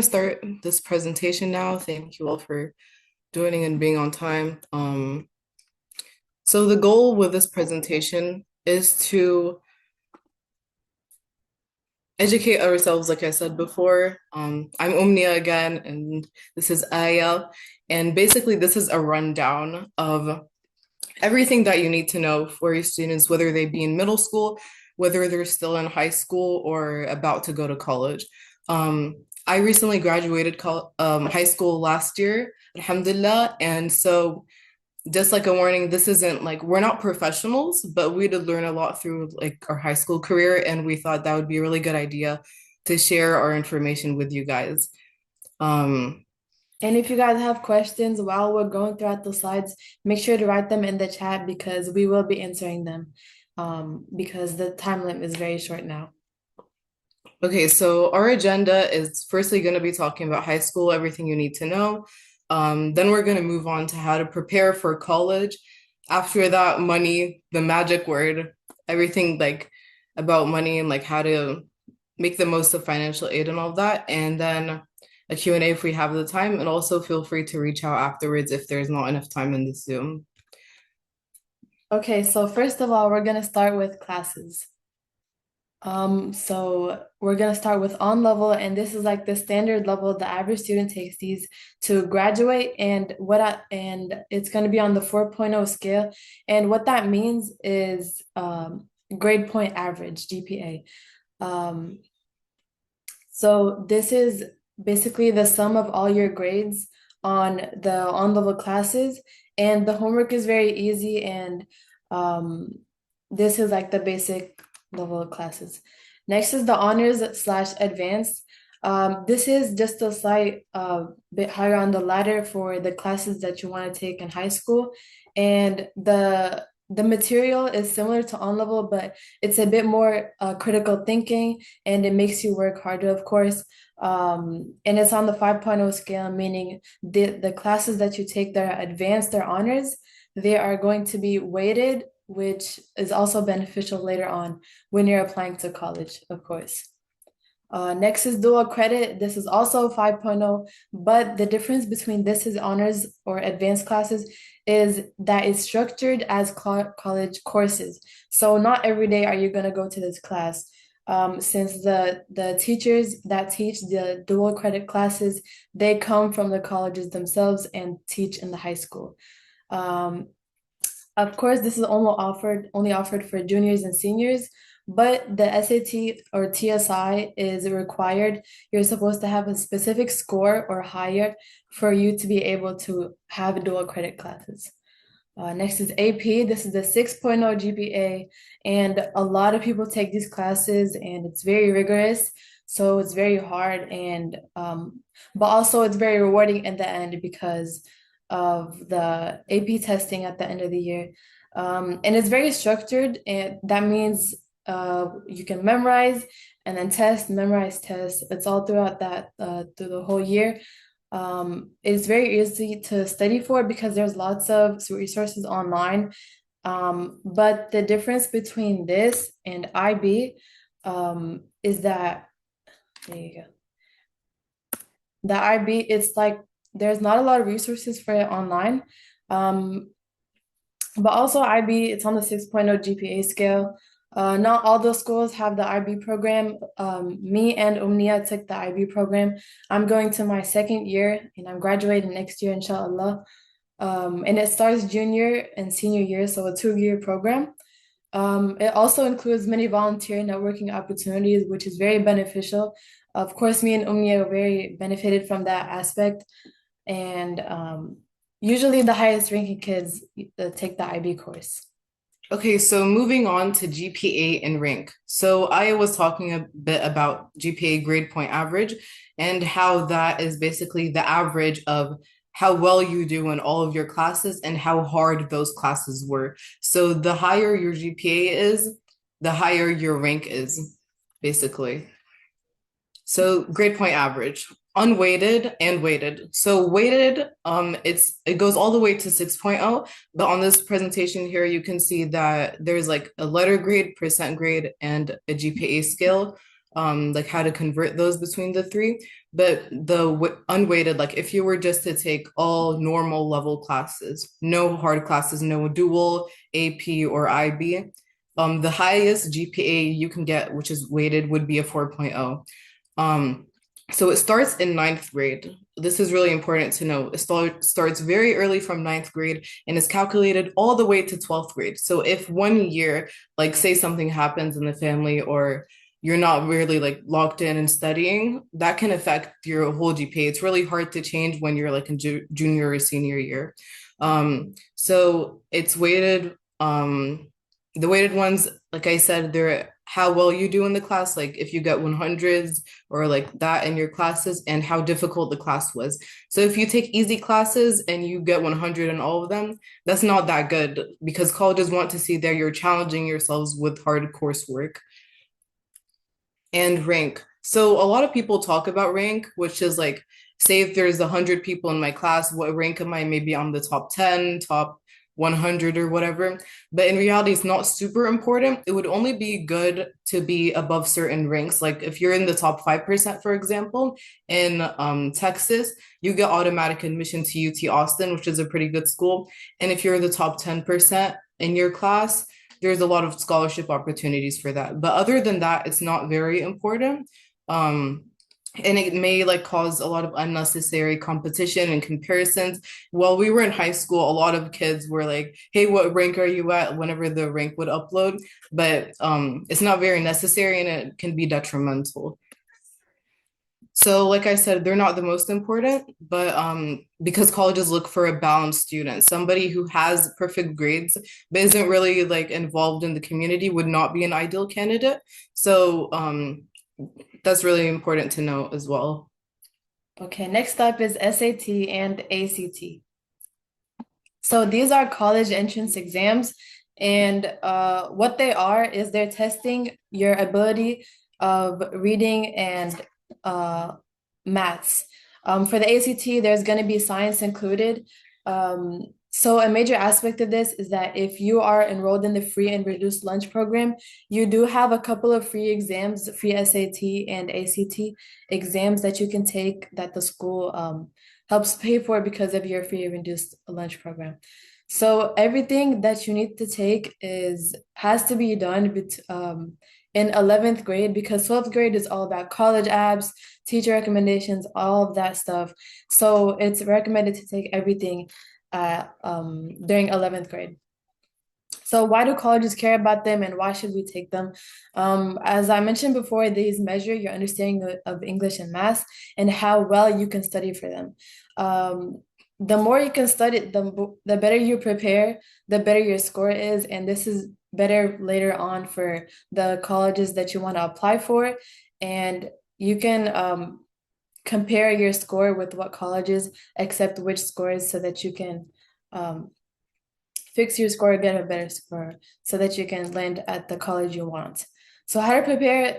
Start this presentation now. Thank you all for joining and being on time. So the goal with this presentation is to educate ourselves, like I said before. I'm Omniya again, and this is Aaya. And basically, this is a rundown of everything that you need to know for your students, whether they be in middle school, whether they're still in high school or about to go to college. I recently graduated high school last year, alhamdulillah. And so, just like a warning, this isn't like we're not professionals, but we did learn a lot through like our high school career. And we thought that would be a really good idea to share our information with you guys. Um, And if you guys have questions while we're going throughout the slides, make sure to write them in the chat because we will be answering them because the time limit is very short now. Okay, so our agenda is firstly going to be talking about high school, everything you need to know. Then we're going to move on to how to prepare for college. After that, money, the magic word, everything like about money and like how to make the most of financial aid and all that. And then a Q&A if we have the time. And also feel free to reach out afterwards if there's not enough time in the Zoom. Okay, so first of all, we're gonna start with classes. So we're gonna start with on level, and this is like the standard level the average student takes these to graduate, and it's gonna be on the 4.0 scale. And what that means is grade point average, GPA. Um, so this is basically the sum of all your grades on the on level classes, and the homework is very easy, and um, this is like the basic level of classes. Next is the honors slash advanced. This is just a slight bit higher on the ladder for the classes that you want to take in high school, and the material is similar to on level, but it's a bit more critical thinking, and it makes you work harder, of course. And it's on the 5.0 scale, meaning the classes that you take that are advanced or honors, they are going to be weighted, which is also beneficial later on when you're applying to college, of course. Next is dual credit. This is also 5.0, but the difference between this is honors or advanced classes is that it's structured as college courses. So not every day are you going to go to this class. Since the teachers that teach the dual credit classes, they come from the colleges themselves and teach in the high school. Um, of course, this is only offered for juniors and seniors, but the SAT or TSI is required. You're supposed to have a specific score or higher for you to be able to have dual credit classes. Next is AP. This is the 6.0 GPA, and a lot of people take these classes, and it's very rigorous. So it's very hard, and but also it's very rewarding in the end because of the AP testing at the end of the year. And it's very structured, and that means you can memorize and then test, memorize, test. It's all throughout that through the whole year. It's very easy to study for because there's lots of resources online. But the difference between this and IB is that there you go. The IB, it's like there's not a lot of resources for it online. Um, but also IB, it's on the 6.0 GPA scale. Not all the schools have the IB program. Me and Omniya took the IB program. I'm going to my second year and I'm graduating next year, inshallah. And it starts junior and senior year, so a 2-year program. It also includes many volunteer networking opportunities, which is very beneficial. Of course, me and Omniya are very benefited from that aspect. And usually the highest ranking kids take the IB course. Okay, so moving on to GPA and rank. So I was talking a bit about GPA grade point average and how that is basically the average of how well you do in all of your classes and how hard those classes were. So the higher your GPA is, the higher your rank is, basically. So grade point average, unweighted and weighted. So weighted, it goes all the way to 6.0, but on this presentation here, you can see that there's like a letter grade, percent grade, and a GPA scale. like how to convert those between the three. But the unweighted, like if you were just to take all normal level classes, no hard classes, no dual, AP, or IB, the highest GPA you can get, which is weighted, would be a 4.0. Um, so it starts in ninth grade. This is really important to know. It starts very early from ninth grade and is calculated all the way to 12th grade. So if one year, like say something happens in the family or you're not really like locked in and studying, that can affect your whole GPA. It's really hard to change when you're like in junior or senior year. So it's weighted. The weighted ones, like I said, they're how well you do in the class, like if you get 100s or like that in your classes, and how difficult the class was. So if you take easy classes and you get 100 in all of them, that's not that good because colleges want to see that you're challenging yourselves with hard coursework. And rank. So a lot of people talk about rank, which is like, say if there's 100 people in my class, what rank am I? Maybe I'm the top 10, top 100 or whatever. But in reality, it's not super important. It would only be good to be above certain ranks. Like if you're in the top 5%, for example, in Texas, you get automatic admission to UT Austin, which is a pretty good school. And if you're the top 10% in your class, there's a lot of scholarship opportunities for that. But other than that, it's not very important. Um, and it may like cause a lot of unnecessary competition and comparisons. While we were in high school, a lot of kids were like, "Hey, what rank are you at?" whenever the rank would upload, but it's not very necessary and it can be detrimental. So, like I said, they're not the most important, but because colleges look for a balanced student, somebody who has perfect grades but isn't really like involved in the community would not be an ideal candidate. So, that's really important to know as well. Okay, next up is SAT and ACT. So these are college entrance exams, and what they are is they're testing your ability of reading and uh, maths. For the ACT, there's going to be science included. So a major aspect of this is that if you are enrolled in the free and reduced lunch program, you do have a couple of free exams, free SAT and ACT exams that you can take that the school helps pay for because of your free and reduced lunch program. So everything that you need to take is has to be done in 11th grade because 12th grade is all about college apps, teacher recommendations, all of that stuff. So it's recommended to take everything during 11th grade. So why do colleges care about them and why should we take them? As I mentioned before, these measure your understanding of English and math and how well you can study for them. The more you can study, the better you prepare, the better your score is, and this is better later on for the colleges that you want to apply for. And you can compare your score with what colleges accept which scores so that you can um, fix your score, get a better score so that you can land at the college you want. So how to prepare?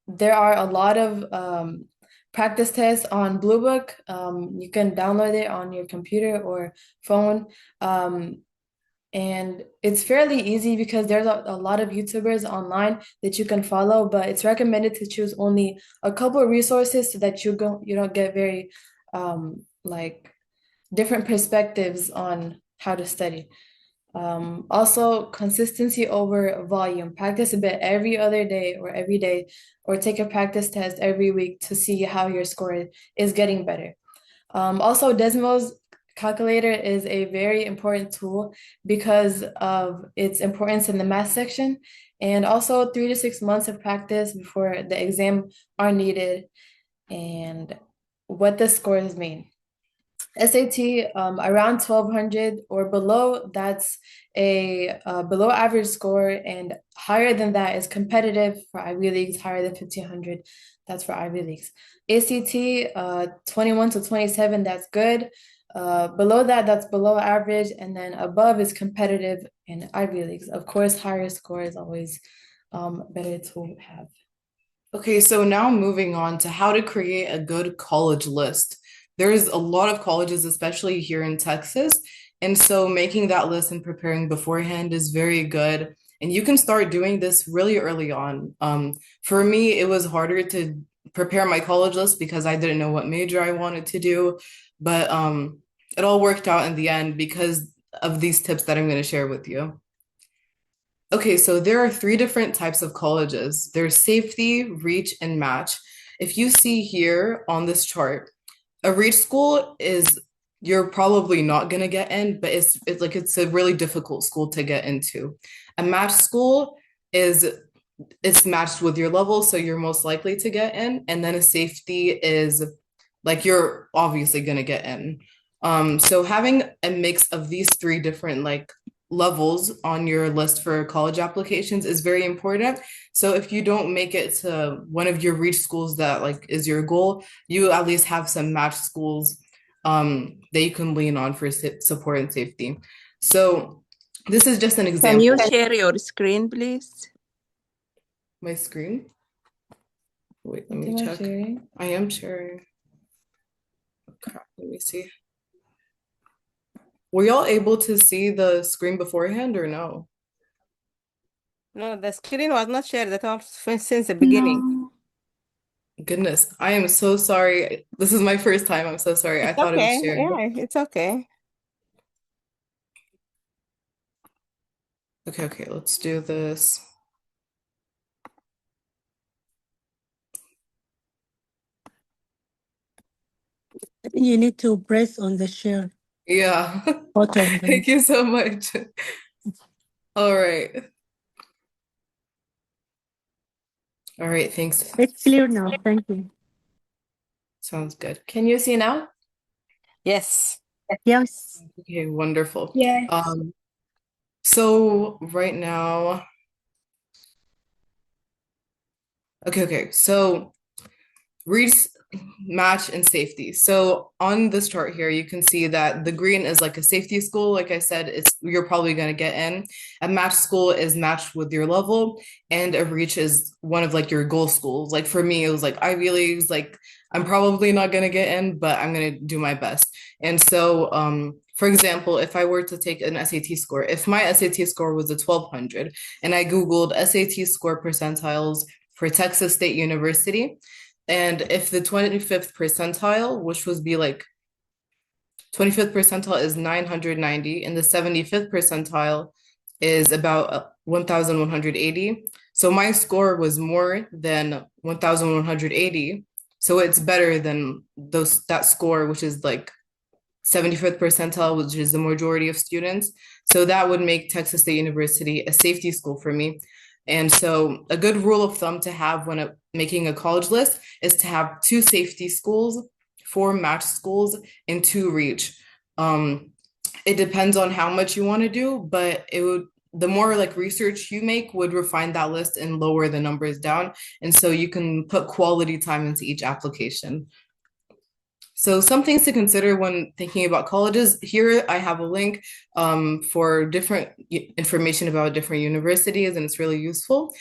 There are a lot of practice tests on Blue Book. You can download it on your computer or phone. And it's fairly easy because there's a lot of YouTubers online that you can follow, but it's recommended to choose only a couple of resources so that you don't get very like different perspectives on how to study. Also, consistency over volume. Practice a bit every other day or every day, or take a practice test every week to see how your score is getting better. Also, Desmos calculator is a very important tool because of its importance in the math section, and also 3 to 6 months of practice before the exam are needed, and what the scores mean. SAT around 1200 or below, that's a below average score, and higher than that is competitive for Ivy Leagues, higher than 1500, that's for Ivy Leagues. ACT 21 to 27, that's good. Below that, that's below average, and then above is competitive in Ivy Leagues. Of course, higher score is always better to have. Okay, so now moving on to how to create a good college list. There's a lot of colleges, especially here in Texas. And so making that list and preparing beforehand is very good. And you can start doing this really early on. For me, it was harder to prepare my college list because I didn't know what major I wanted to do, but it all worked out in the end because of these tips that I'm going to share with you. Okay, so there are three different types of colleges. There's safety, reach, and match. If you see here on this chart, a reach school is you're probably not gonna get in, but it's like it's a really difficult school to get into. A match school is it's matched with your level, so you're most likely to get in. And then a safety is like you're obviously gonna get in. So having a mix of these three different like levels on your list for college applications is very important. So if you don't make it to one of your reach schools that like is your goal, you at least have some match schools that you can lean on for support and safety. So this is just an Can you example. share your screen, please? My screen. Wait, I let me think I'm check. sharing. I am sharing. Okay, let me see. Were y'all able to see the screen beforehand or no? No, the screen was not shared at all since the beginning. No. Goodness, I am so sorry. This is my first time. I'm so sorry. I It's thought it was okay. shared. Yeah, it's okay. Okay, okay, let's do this. You need to press on the share Yeah. button. Thank you so much. All right. All right, thanks. It's clear now. Thank you. Sounds good. Can you see now? Yes. Yes. Okay, wonderful. Yes. So right now, okay. So reads match and safety. So on this chart here, you can see that the green is like a safety school. Like I said, it's you're probably going to get in. A match school is matched with your level, and a reach is one of like your goal schools. Like for me, it was like Ivy Leagues. Like I'm probably not going to get in, but I'm going to do my best. And so, for example, if I were to take an SAT score, if my SAT score was a 1200, and I Googled SAT score percentiles for Texas State University, and if the 25th percentile, which would be like 25th percentile is 990, and the 75th percentile is about 1180. So my score was more than 1180. So it's better than that score, which is like 75th percentile, which is the majority of students. So that would make Texas State University a safety school for me. And so a good rule of thumb to have when making a college list is to have two safety schools, four match schools, and two reach. Um, it depends on how much you want to do, but it would the more like research you make would refine that list and lower the numbers down. And so you can put quality time into each application. So some things to consider when thinking about colleges. Here I have a link for different information about different universities, and it's really useful.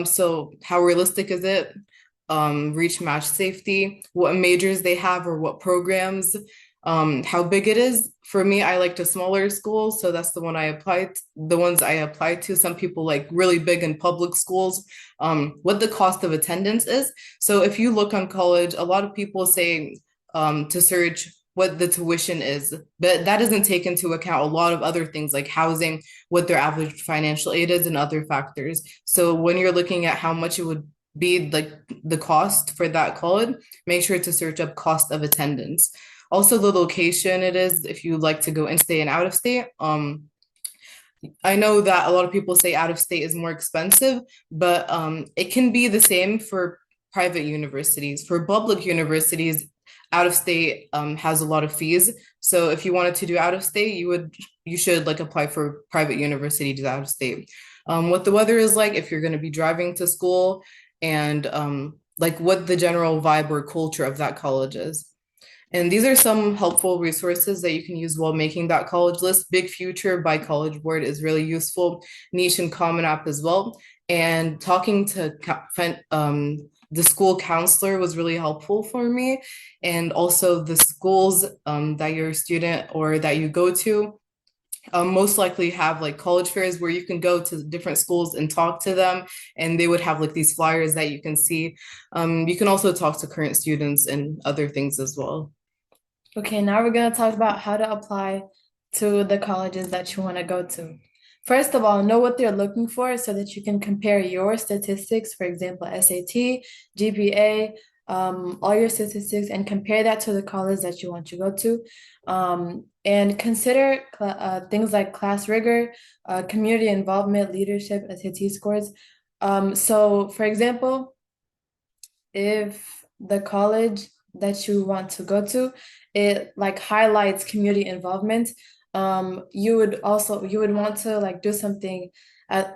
So how realistic is it? Reach match safety, what majors they have or what programs, how big it is. For me, I liked a smaller school, so that's the one I applied, the ones I applied to. Some people like really big in public schools. What the cost of attendance is. So if you look on college, a lot of people say to search what the tuition is, but that doesn't take into account a lot of other things like housing, what their average financial aid is, and other factors. So when you're looking at how much it would be like the cost for that college, make sure to search up cost of attendance. Also, the location it is if you like to go in state and out of state. I know that a lot of people say out of state is more expensive, but it can be the same for private universities. For public universities, out of state has a lot of fees. So if you wanted to do out of state, you should like apply for private universities out of state. What the weather is like if you're going to be driving to school, and like what the general vibe or culture of that college is. And these are some helpful resources that you can use while making that college list. Big Future by College Board is really useful. Niche and Common App as well. And talking to the school counselor was really helpful for me. And also the schools that you're a student or that you go to. most likely have like college fairs where you can go to different schools and talk to them, and they would have like these flyers that you can see. You can also talk to current students and other things as well. Okay, now we're going to talk about how to apply to the colleges that you want to go to. First of all, know what they're looking for so that you can compare your statistics, for example, SAT, GPA, all your statistics, and compare that to the college that you want to go to. And consider things like class rigor, community involvement, leadership, SAT scores. So, for example, if the college that you want to go to, it like highlights community involvement, you would want to like do something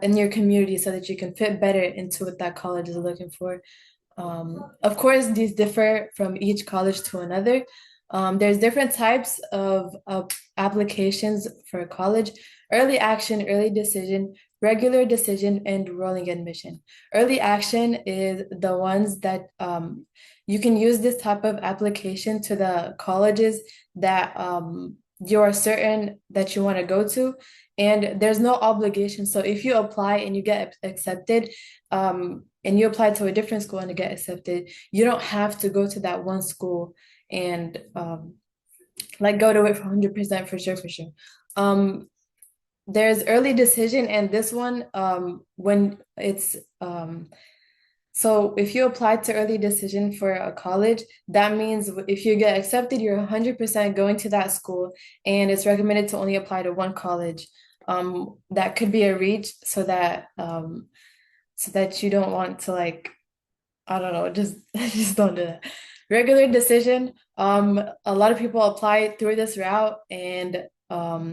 in your community so that you can fit better into what that college is looking for. Of course, these differ from each college to another. There's different types of applications for college: early action, early decision, regular decision, and rolling admission. Early action is the ones that you can use this type of application to the colleges that you are certain that you want to go to, and there's no obligation. So if you apply and you get accepted, and you apply to a different school and you get accepted, you don't have to go to that one school and like go to it for 100% for sure, for sure. Um, there's early decision, and this one, when it's so if you apply to early decision for a college, that means if you get accepted, you're 100% going to that school, and it's recommended to only apply to one college. That could be a reach so that you don't want to like, I don't know, just just don't do that. Regular decision. A lot of people apply through this route, and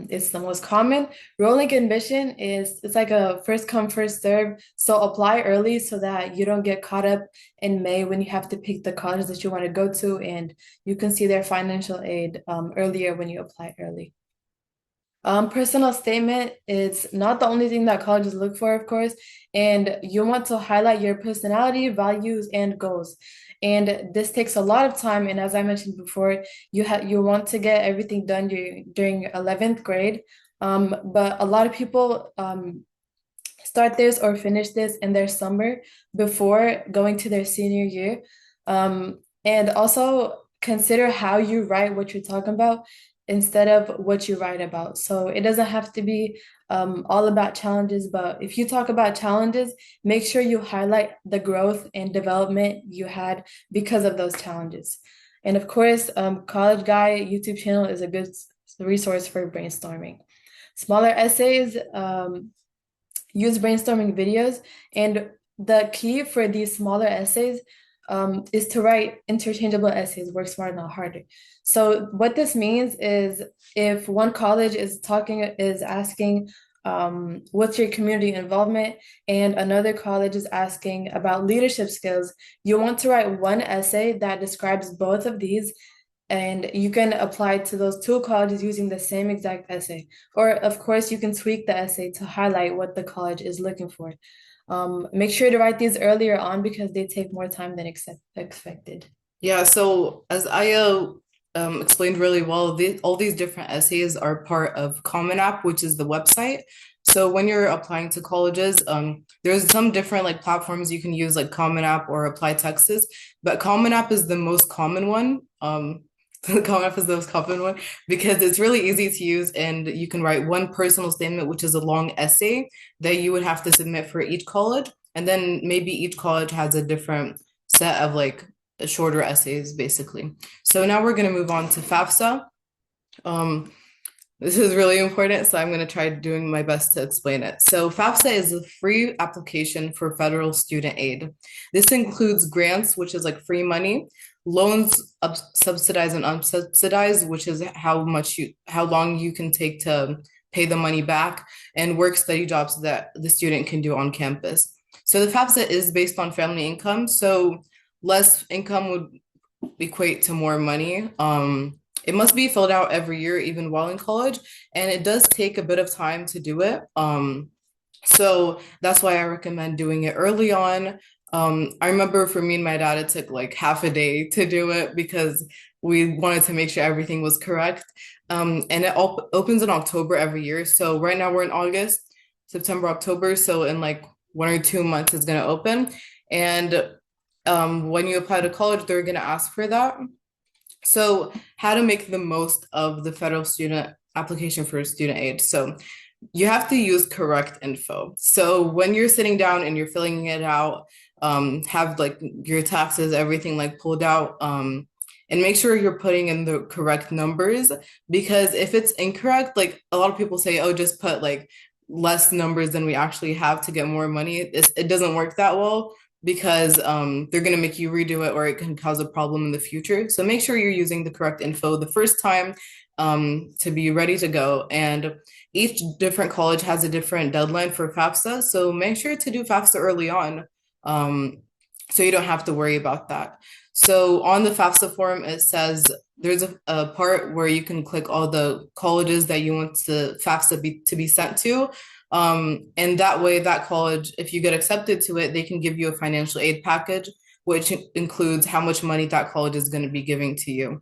it's the most common. Rolling admission is it's like a first come first serve. So apply early so that you don't get caught up in May when you have to pick the college that you want to go to, and you can see their financial aid earlier when you apply early. Personal statement is not the only thing that colleges look for, of course, and you want to highlight your personality, values, and goals. And this takes a lot of time. And as I mentioned before, you want to get everything done during 11th grade. But a lot of people start this or finish this in their summer before going to their senior year. And also consider how you write what you're talking about instead of what you write about. So it doesn't have to be all about challenges, but if you talk about challenges, make sure you highlight the growth and development you had because of those challenges. And of course, College Guy YouTube channel is a good resource for brainstorming. Smaller essays, use brainstorming videos, and the key for these smaller essays is to write interchangeable essays, work smarter, not harder. So what this means is if one college is asking, what's your community involvement, and another college is asking about leadership skills, you want to write one essay that describes both of these, and you can apply to those two colleges using the same exact essay. Or of course, you can tweak the essay to highlight what the college is looking for. Make sure to write these earlier on because they take more time than expected. Yeah, so as Aya explained really well, all these different essays are part of Common App, which is the website. So when you're applying to colleges, there's some different like platforms you can use, like Common App or Apply Texas, but Common App is the most common one. Common App is the most common one because it's really easy to use, and you can write one personal statement, which is a long essay that you would have to submit for each college, and then maybe each college has a different set of like shorter essays, basically. So now we're going to move on to FAFSA. This is really important, so I'm going to try doing my best to explain it. So FAFSA is a free application for federal student aid. This includes grants, which is like free money, loans, subsidized and unsubsidized, which is how long you can take to pay the money back, and work study jobs that the student can do on campus. So the FAFSA is based on family income, so less income would equate to more money. It must be filled out every year, even while in college, and it does take a bit of time to do it. So that's why I recommend doing it early on. I remember for me and my dad, it took like half a day to do it because we wanted to make sure everything was correct. And it opens in October every year. So right now we're in August, September, October. So in like 1 or 2 months, it's going to open. And when you apply to college, they're going to ask for that. So, how to make the most of the federal student application for student aid. So, you have to use correct info. So, when you're sitting down and you're filling it out, have like your taxes, everything like pulled out, and make sure you're putting in the correct numbers because if it's incorrect, like a lot of people say, oh, just put like less numbers than we actually have to get more money. It doesn't work that well because they're going to make you redo it or it can cause a problem in the future. So make sure you're using the correct info the first time to be ready to go. And each different college has a different deadline for FAFSA. So make sure to do FAFSA early on so you don't have to worry about that. So on the FAFSA form, it says there's a part where you can click all the colleges that you want to FAFSA to be sent to. And that way, that college, if you get accepted to it, they can give you a financial aid package, which includes how much money that college is going to be giving to you.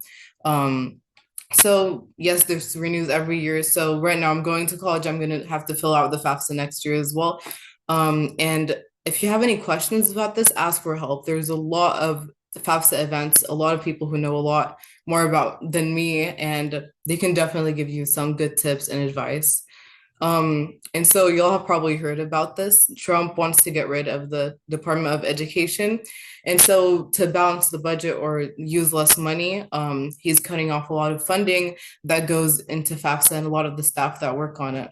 So yes, there's renews every year. So right now I'm going to college. I'm going to have to fill out the FAFSA next year as well. And if you have any questions about this, ask for help. There's a lot of FAFSA events, a lot of people who know a lot more about than me, and they can definitely give you some good tips and advice. And so y'all have probably heard about this. Trump wants to get rid of the Department of Education. And so to balance the budget or use less money, he's cutting off a lot of funding that goes into FAFSA and a lot of the staff that work on it.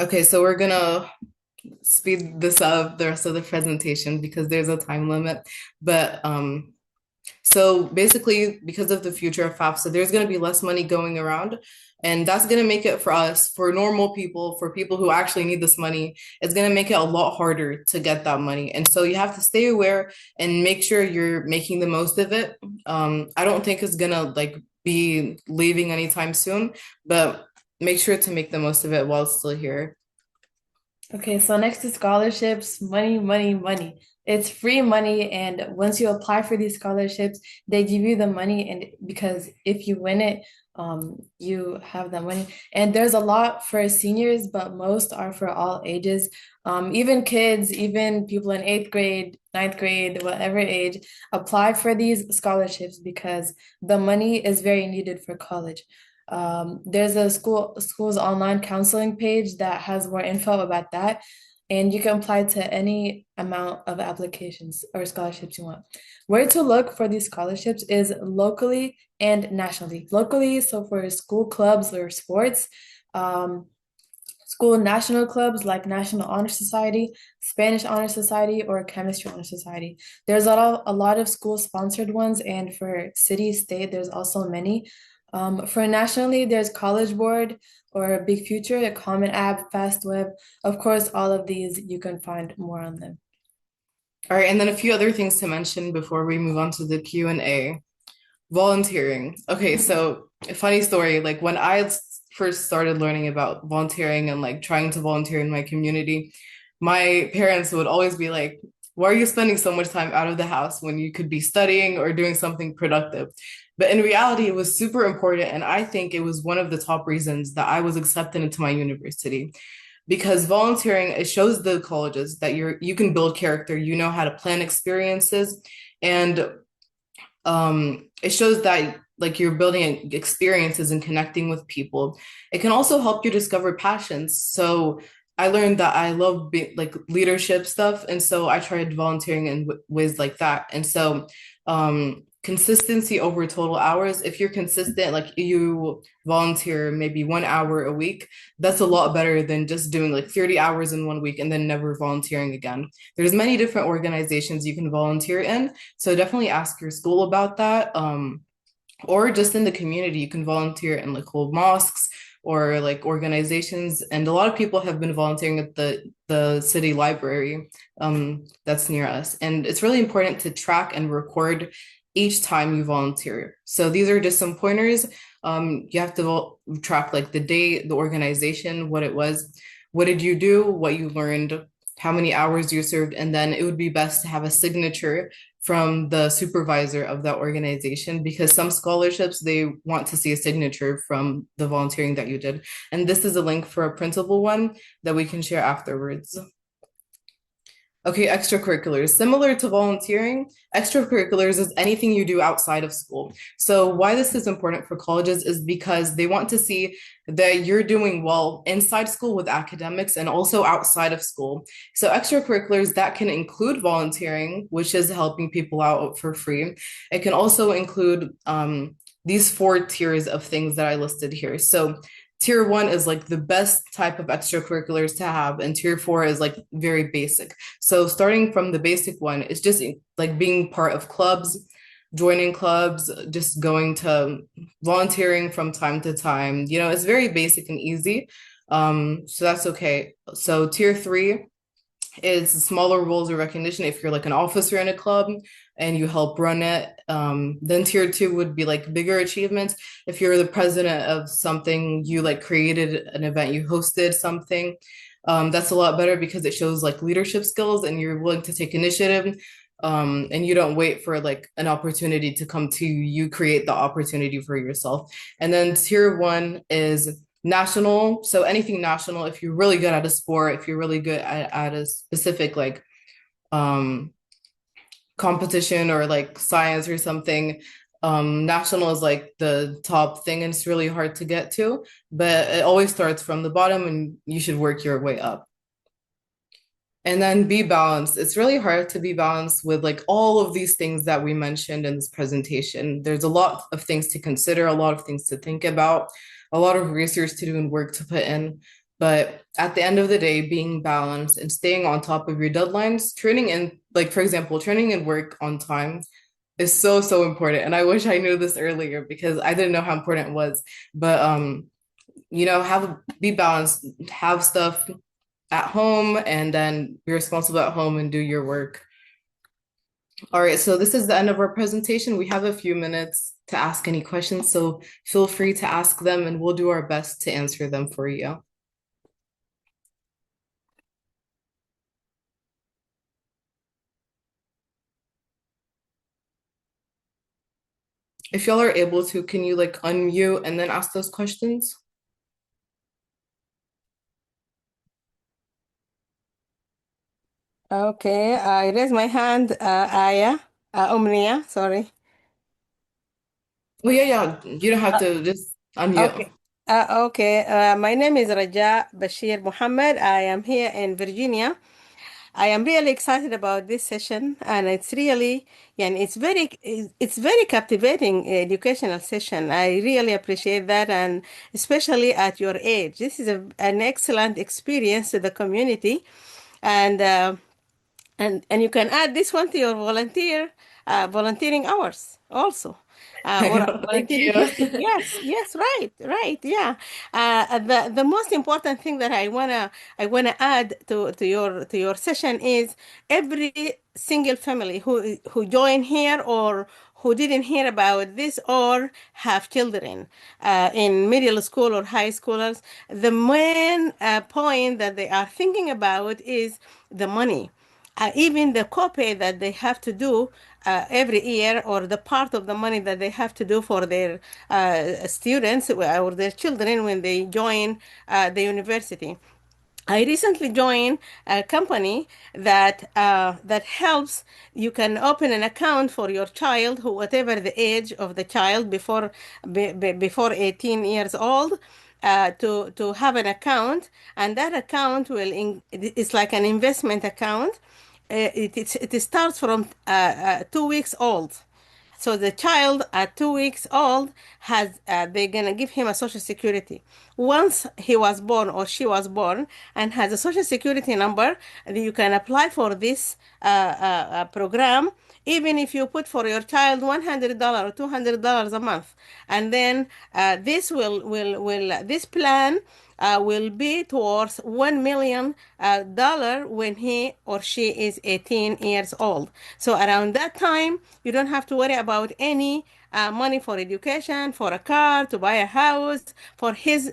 Okay, so we're gonna speed this up the rest of the presentation because there's a time limit. But so basically, because of the future of FAFSA, there's going to be less money going around. And that's going to make it for us, for normal people, for people who actually need this money, it's going to make it a lot harder to get that money. And so you have to stay aware and make sure you're making the most of it. I don't think it's going to like be leaving anytime soon, but make sure to make the most of it while it's still here. Okay, so next is scholarships, money, money, money. It's free money, and once you apply for these scholarships, they give you the money, and because if you win it, you have that money. And there's a lot for seniors, but most are for all ages. Even kids, even people in eighth grade, ninth grade, whatever age, apply for these scholarships because the money is very needed for college. There's a school's online counseling page that has more info about that, and you can apply to any amount of applications or scholarships you want. Where to look for these scholarships is locally and nationally. Locally, so for school clubs or sports, school national clubs like National Honor Society, Spanish Honor Society, or Chemistry Honor Society. There's a lot of school-sponsored ones, and for city, state, there's also many. For nationally, there's College Board or Big Future, the Common App, FastWeb. Of course, all of these you can find more on them. All right, and then a few other things to mention before we move on to the Q&A. Volunteering. Okay, so a funny story, like when I first started learning about volunteering and like trying to volunteer in my community, my parents would always be like, why are you spending so much time out of the house when you could be studying or doing something productive? But in reality, it was super important. And I think it was one of the top reasons that I was accepted into my university. Because volunteering, it shows the colleges that you can build character, you know how to plan experiences, and it shows that like you're building experiences and connecting with people. It can also help you discover passions. So I learned that I love like leadership stuff, and so I tried volunteering in ways like that. And so consistency over total hours. If you're consistent, like you volunteer maybe 1 hour a week, that's a lot better than just doing like 30 hours in 1 week and then never volunteering again. There's many different organizations you can volunteer in, so definitely ask your school about that. Or just in the community, you can volunteer in like whole mosques or like organizations. And a lot of people have been volunteering at the city library that's near us. And it's really important to track and record each time you volunteer. So these are just some pointers. You have to track like the date, the organization, what it was, what did you do, what you learned, how many hours you served, and then it would be best to have a signature from the supervisor of that organization because some scholarships they want to see a signature from the volunteering that you did. And this is a link for a printable one that we can share afterwards. Okay, extracurriculars. Similar to volunteering, extracurriculars is anything you do outside of school. So, why this is important for colleges is because they want to see that you're doing well inside school with academics and also outside of school. So, extracurriculars that can include volunteering, which is helping people out for free. It can also include these four tiers of things that I listed here. So, tier one is like the best type of extracurriculars to have, and tier four is like very basic. So starting from the basic one, it's just like being part of clubs, joining clubs, just going to volunteering from time to time. You know, it's very basic and easy. So that's okay. So tier three is smaller roles of recognition if you're like an officer in a club and you help run it. Then tier two would be like bigger achievements. If you're the president of something, you like created an event, you hosted something. That's a lot better because it shows like leadership skills and you're willing to take initiative. And you don't wait for like an opportunity to come to you, you create the opportunity for yourself. And then tier one is national. So anything national, if you're really good at a sport, if you're really good at a specific like competition or like science or something, national is like the top thing and it's really hard to get to, but it always starts from the bottom and you should work your way up. And then be balanced. It's really hard to be balanced with like all of these things that we mentioned in this presentation. There's a lot of things to consider, a lot of things to think about, a lot of research to do and work to put in. But at the end of the day, being balanced and staying on top of your deadlines, turning in, like, for example, turning in work on time is so, so important. And I wish I knew this earlier because I didn't know how important it was. But you know, be balanced, have stuff at home and then be responsible at home and do your work. All right, so this is the end of our presentation. We have a few minutes to ask any questions, so feel free to ask them and we'll do our best to answer them for you. If y'all are able to, can you like unmute and then ask those questions? Okay, I raise my hand, Aya, Omniya, sorry. Oh yeah, you don't have to just unmute. Okay. My name is Raja Bashir Muhammad. I am here in Virginia. I am really excited about this session, and it's really, yeah, and it's very captivating educational session. I really appreciate that, and especially at your age, this is an excellent experience to the community, and and you can add this one to your volunteering hours also. I Or know, thank you. volunteering history. Yes, right, yeah. The most important thing that I wanna add to your session is every single family who join here or who didn't hear about this or have children in middle school or high schoolers. The main point that they are thinking about is the money, even the copay that they have to do every year, or the part of the money that they have to do for their students or their children when they join the university. I recently joined a company that helps. You can open an account for your child, who whatever the age of the child before 18 years old, to have an account, and that account it's like an investment account. It starts from 2 weeks old. So the child at 2 weeks old has they're gonna give him a social security. Once he was born or she was born and has a social security number, you can apply for this program. Even if you put for your child $100 or $200 a month, and then this will this plan will be towards $1 million when he or she is 18 years old. So around that time, you don't have to worry about any money for education, for a car, to buy a house, for his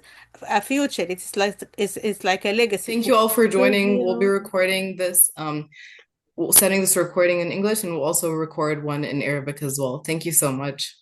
future. It's like a legacy. Thank you all for Thank joining. We'll be you. recording this sending this recording in English, and we'll also record one in Arabic as well. Thank you so much.